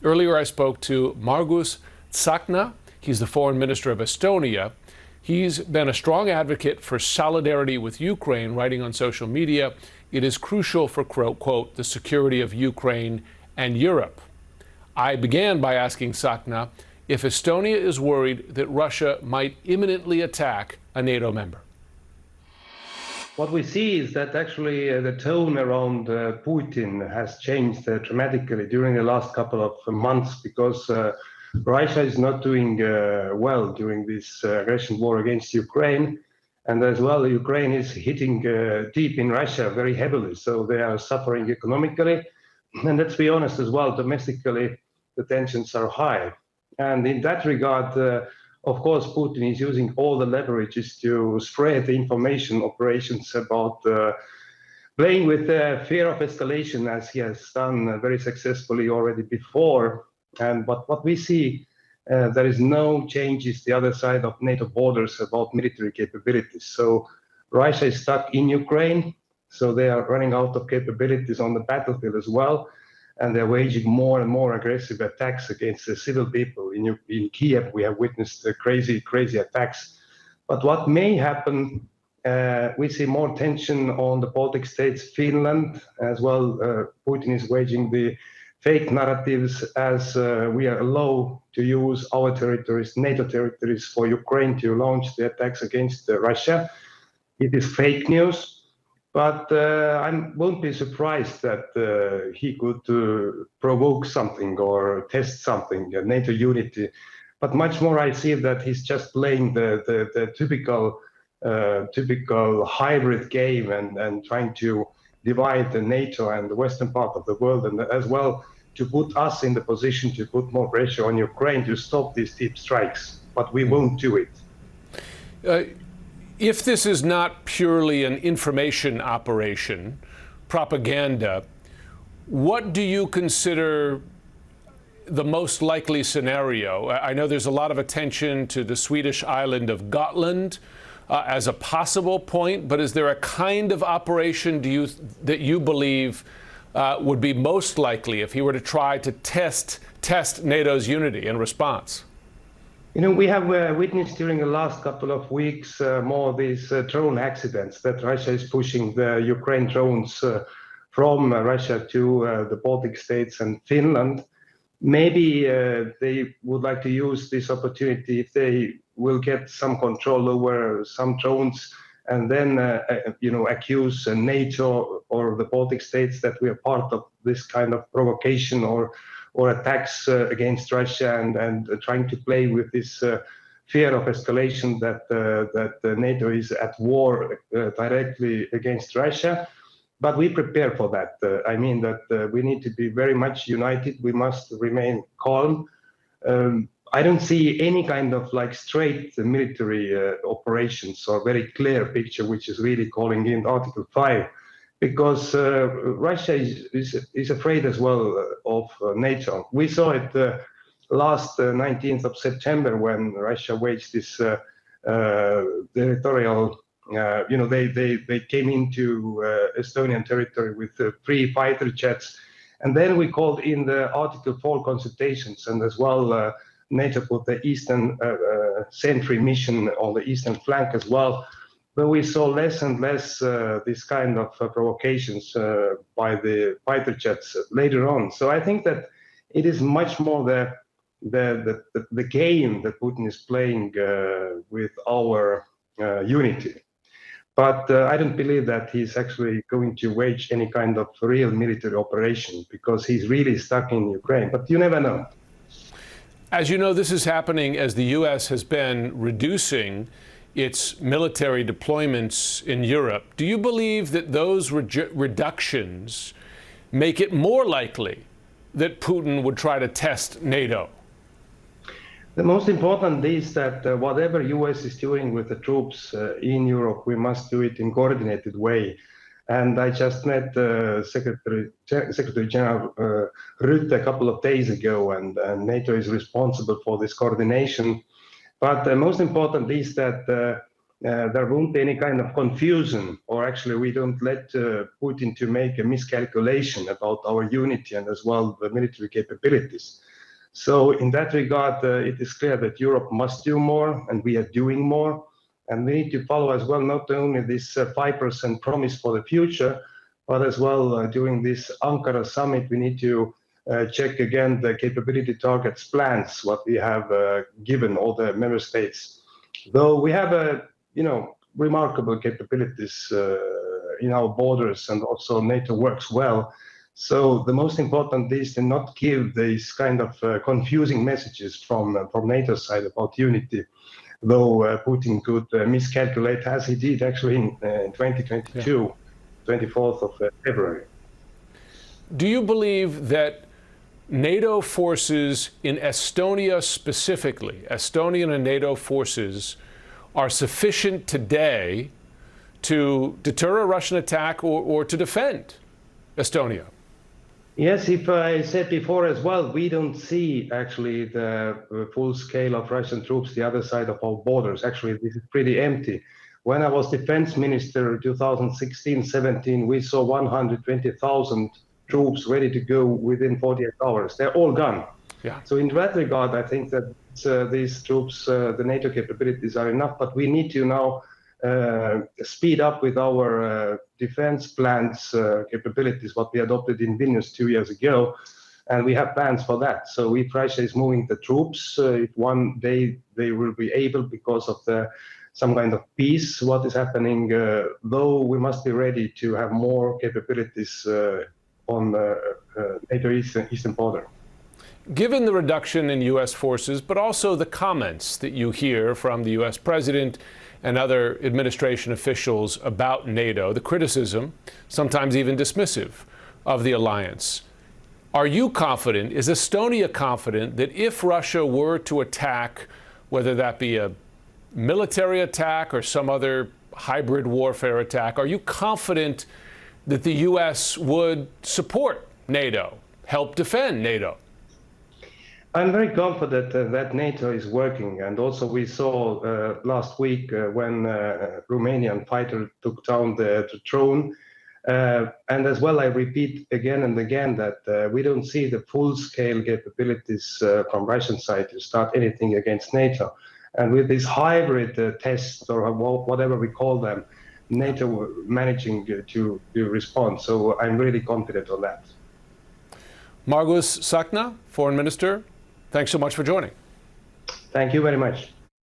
Earlier, I spoke to Margus Tsahkna. He's the foreign minister of Estonia. He's been a strong advocate for solidarity with Ukraine, writing on social media, "It is crucial for, quote, the security of Ukraine and Europe." I began by asking Tsahkna if Estonia is worried that Russia might imminently attack a NATO member. What we see is that actually the tone around Putin has changed dramatically during the last couple of months, because Russia is not doing well during this aggression war against Ukraine. And as well, Ukraine is hitting deep in Russia very heavily. So they are suffering economically. And let's be honest as well, domestically, the tensions are high. And in that regard, of course, Putin is using all the leverages to spread the information operations about playing with the fear of escalation, as he has done very successfully already before. But what we see, there is no changes the other side of NATO borders about military capabilities. So Russia is stuck in Ukraine, so they are running out of capabilities on the battlefield as well. And they're waging more and more aggressive attacks against the civil people. In Kiev, we have witnessed crazy attacks. But what may happen, we see more tension on the Baltic states, Finland as well. Putin is waging the fake narratives as we are allowed to use our territories, NATO territories, for Ukraine to launch the attacks against Russia. It is fake news. But I won't be surprised that he could provoke something or test something, NATO unity. But much more, I see that he's just playing the typical hybrid game and trying to divide the NATO and the western part of the world, and as well to put us in the position to put more pressure on Ukraine to stop these deep strikes. But we won't do it. If this is not purely an information operation, propaganda, what do you consider the most likely scenario? I know there's a lot of attention to the Swedish island of Gotland as a possible point, but is there a kind of operation that you believe would be most likely if he were to try to test NATO's unity in response? You know, we have witnessed during the last couple of weeks more of these drone accidents that Russia is pushing the Ukraine drones from Russia to the Baltic states and Finland. Maybe they would like to use this opportunity if they will get some control over some drones, and then accuse NATO or the Baltic states that we are part of this kind of provocation or attacks against Russia, and trying to play with this fear of escalation that NATO is at war directly against Russia. But we prepare for that. I mean that we need to be very much united. We must remain calm. I don't see any kind of like straight military operations or very clear picture, which is really calling in Article 5. Because Russia is afraid as well of NATO. We saw it last 19th of September when Russia waged this territorial, they came into Estonian territory with 3 fighter jets. And then we called in the Article 4 consultations, and as well NATO put the Eastern Sentry mission on the eastern flank as well. But we saw less and less this kind of provocations by the fighter jets later on. So I think that it is much more the game that Putin is playing with our unity. But I don't believe that he's actually going to wage any kind of real military operation, because he's really stuck in Ukraine. But you never know. As you know, this is happening as the U.S. has been reducing its military deployments in Europe. Do you believe that those reductions make it more likely that Putin would try to test NATO? The most important is that whatever U.S. is doing with the troops in Europe, we must do it in coordinated way. And I just met Secretary General Rutte a couple of days ago, and NATO is responsible for this coordination. But the most important is that there won't be any kind of confusion, or actually we don't let Putin to make a miscalculation about our unity and as well the military capabilities. So in that regard, it is clear that Europe must do more, and we are doing more. And we need to follow as well not only this 5% promise for the future, but as well during this Ankara summit, we need to check again the capability targets plans, what we have given all the member states. Though we have remarkable capabilities in our borders, and also NATO works well. So the most important is to not give these kind of confusing messages from NATO side about unity, though Putin could miscalculate, as he did actually in 2022, 24th of February. Do you believe that NATO forces in Estonia specifically, Estonian and NATO forces, are sufficient today to deter a Russian attack or to defend Estonia? Yes, if I said before as well, we don't see actually the full scale of Russian troops the other side of our borders. Actually, this is pretty empty. When I was defense minister in 2016-17, we saw 120,000 troops ready to go within 48 hours. They're all gone. Yeah. So in that regard, I think that these troops, the NATO capabilities are enough, but we need to now speed up with our defense plans capabilities, what we adopted in Vilnius 2 years ago, and we have plans for that. So if Russia is moving the troops, if one day they will be able, because of some kind of peace, what is happening, though we must be ready to have more capabilities on NATO eastern border. Given the reduction in U.S. forces, but also the comments that you hear from the U.S. president and other administration officials about NATO, the criticism, sometimes even dismissive, of the alliance, are you confident, is Estonia confident, that if Russia were to attack, whether that be a military attack or some other hybrid warfare attack, are you confident that the U.S. would support NATO, help defend NATO? I'm very confident that NATO is working, and also we saw last week when Romanian fighter took down the drone. And as well, I repeat again and again that we don't see the full-scale capabilities from Russian side to start anything against NATO. And with these hybrid tests, or whatever we call them, NATO managing to respond. So I'm really confident on that. Margus, Tsahkna, Foreign Minister, thanks so much for joining. Thank you very much.